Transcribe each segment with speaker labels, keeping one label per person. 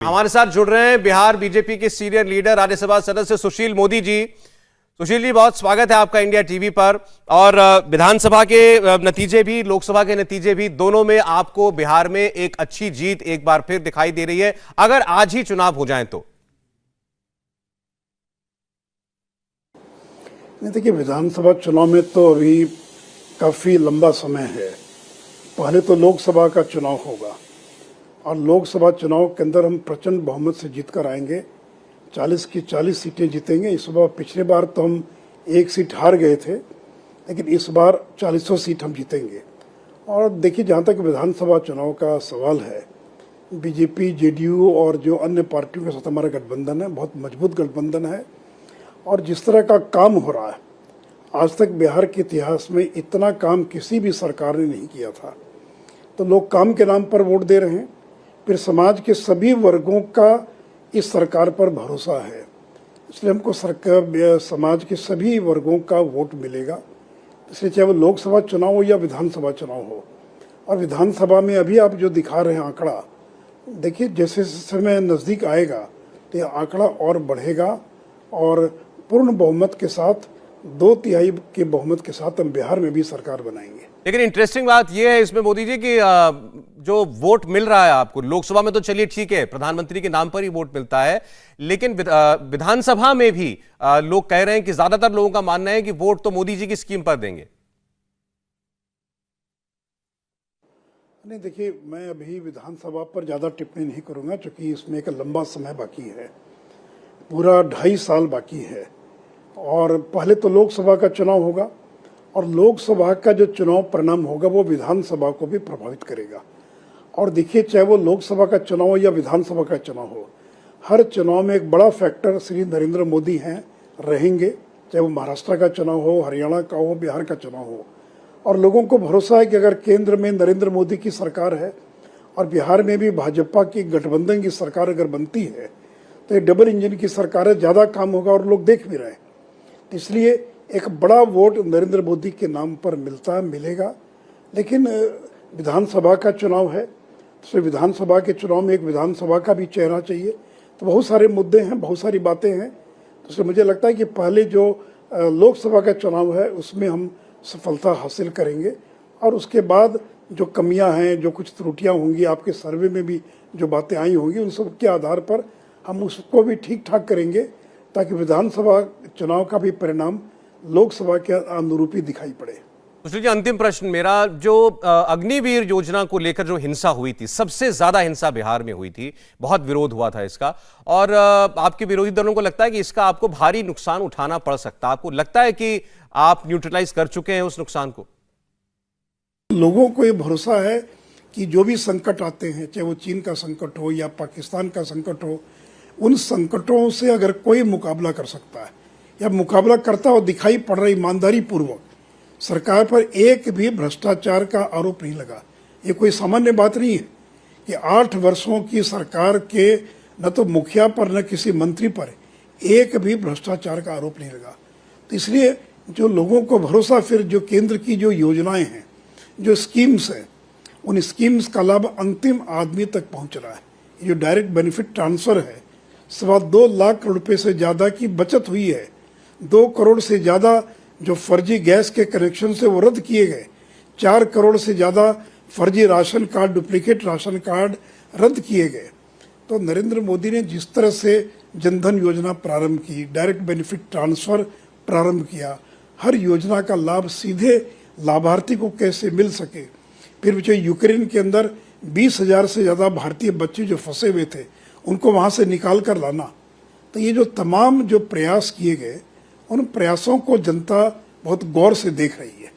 Speaker 1: हमारे साथ जुड़ रहे हैं बिहार बीजेपी के सीनियर लीडर राज्यसभा सदस्य सुशील मोदी जी। सुशील जी, बहुत स्वागत है आपका इंडिया टीवी पर। और विधानसभा के नतीजे भी, लोकसभा के नतीजे भी, दोनों में आपको बिहार में एक अच्छी जीत एक बार फिर दिखाई दे रही है। अगर आज ही चुनाव हो जाए तो
Speaker 2: नहीं, देखिए, विधानसभा चुनाव में तो अभी काफ़ी लंबा समय है। पहले तो लोकसभा का चुनाव होगा और लोकसभा चुनाव के अंदर हम प्रचंड बहुमत से जीत कर आएंगे। 40 की 40 सीटें जीतेंगे। इस बार, पिछले बार तो हम एक सीट हार गए थे, लेकिन इस बार 40 सीट हम जीतेंगे। और देखिए, जहाँ तक विधानसभा चुनाव का सवाल है, बीजेपी, जेडीयू और जो अन्य पार्टियों के साथ हमारा गठबंधन है, बहुत मजबूत गठबंधन है। और जिस तरह का काम हो रहा है, आज तक बिहार के इतिहास में इतना काम किसी भी सरकार ने नहीं किया था। तो लोग काम के नाम पर वोट दे रहे हैं। फिर समाज के सभी वर्गों का इस सरकार पर भरोसा है, इसलिए हमको सरकार, समाज के सभी वर्गों का वोट मिलेगा। इसलिए चाहे वो लोकसभा चुनाव हो या विधानसभा चुनाव हो। और विधानसभा में अभी आप जो दिखा रहे हैं आंकड़ा, देखिए, जैसे समय नज़दीक आएगा तो यह आंकड़ा और बढ़ेगा और पूर्ण बहुमत के साथ, 2/3 के बहुमत के साथ हम बिहार में भी सरकार बनाएंगे।
Speaker 1: लेकिन इंटरेस्टिंग बात यह है इसमें मोदी जी कि जो वोट मिल रहा है आपको लोकसभा में, तो चलिए ठीक है, प्रधानमंत्री के नाम पर ही वोट मिलता है, लेकिन विधानसभा में भी लोग कह रहे हैं कि ज्यादातर लोगों का मानना है कि वोट तो मोदी जी की स्कीम पर देंगे।
Speaker 2: नहीं, देखिए, मैं अभी विधानसभा पर ज़्यादा टिप्पणी नहीं करूँगा, क्योंकि इसमें एक लंबा समय बाकी है, पूरा 2.5 साल बाकी है। और पहले तो लोकसभा का चुनाव होगा और लोकसभा का जो चुनाव परिणाम होगा वो विधानसभा को भी प्रभावित करेगा। और देखिए, चाहे वो लोकसभा का चुनाव हो या विधानसभा का चुनाव हो, हर चुनाव में एक बड़ा फैक्टर श्री नरेंद्र मोदी हैं, रहेंगे। चाहे वो महाराष्ट्र का चुनाव हो, हरियाणा का हो, बिहार का चुनाव हो। और लोगों को भरोसा है कि अगर केंद्र में नरेंद्र मोदी की सरकार है और बिहार में भी भाजपा की गठबंधन की सरकार अगर बनती है, तो ये डबल इंजन की सरकार है, ज़्यादा काम होगा और लोग देख भी रहे हैं। इसलिए एक बड़ा वोट नरेंद्र मोदी के नाम पर मिलेगा। लेकिन विधानसभा का चुनाव है, तो विधानसभा के चुनाव में एक विधानसभा का भी चेहरा चाहिए। तो बहुत सारे मुद्दे हैं, बहुत सारी बातें हैं। तो मुझे लगता है कि पहले जो लोकसभा का चुनाव है उसमें हम सफलता हासिल करेंगे और उसके बाद जो कमियां हैं, जो कुछ त्रुटियां होंगी, आपके सर्वे में भी जो बातें आई होंगी, उन सब के आधार पर हम उसको भी ठीक ठाक करेंगे, ताकि विधानसभा चुनाव का भी परिणाम लोकसभा के अनुरूप ही दिखाई पड़े।
Speaker 1: सुशील जी, अंतिम प्रश्न मेरा, जो अग्निवीर योजना को लेकर जो हिंसा हुई थी, सबसे ज्यादा हिंसा बिहार में हुई थी, बहुत विरोध हुआ था इसका, और आपके विरोधी दलों को लगता है कि इसका आपको भारी नुकसान उठाना पड़ सकता है। आपको लगता है कि आप न्यूट्रलाइज कर चुके हैं उस नुकसान को?
Speaker 2: लोगों को ये भरोसा है कि जो भी संकट आते हैं, चाहे वो चीन का संकट हो या पाकिस्तान का संकट हो, उन संकटों से अगर कोई मुकाबला कर सकता है या मुकाबला करता हो दिखाई पड़ रहा है, ईमानदारी पूर्वक, सरकार पर एक भी भ्रष्टाचार का आरोप नहीं लगा। ये कोई सामान्य बात नहीं है कि 8 वर्षों की सरकार के न तो मुखिया पर न किसी मंत्री पर एक भी भ्रष्टाचार का आरोप नहीं लगा। तो इसलिए जो लोगों को भरोसा, फिर जो केंद्र की जो योजनाएं हैं, जो स्कीम्स हैं, उन स्कीम्स का लाभ अंतिम आदमी तक पहुंच रहा है। ये जो डायरेक्ट बेनिफिट ट्रांसफर है, 2.25 लाख करोड़ रुपये से ज़्यादा की बचत हुई है। 2 करोड़ से ज़्यादा जो फर्जी गैस के कनेक्शन से वो रद्द किए गए। 4 करोड़ से ज़्यादा फर्जी ration card, duplicate ration card रद्द किए गए। तो नरेंद्र मोदी ने जिस तरह से जनधन योजना प्रारंभ की, डायरेक्ट बेनिफिट ट्रांसफ़र प्रारंभ किया, हर योजना का लाभ सीधे लाभार्थी को कैसे मिल सके। फिर जो यूक्रेन के अंदर 20,000 से ज़्यादा भारतीय बच्चे जो फंसे हुए थे, उनको वहाँ से निकाल कर लाना। तो ये जो तमाम जो प्रयास किए गए, उन प्रयासों को जनता बहुत गौर से देख रही है।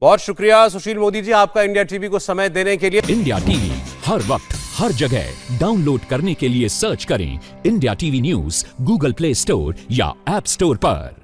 Speaker 1: बहुत शुक्रिया सुशील मोदी जी, आपका इंडिया टीवी को समय देने के लिए।
Speaker 3: इंडिया टीवी हर वक्त हर जगह डाउनलोड करने के लिए सर्च करें India TV news Google play store या ऐप स्टोर पर।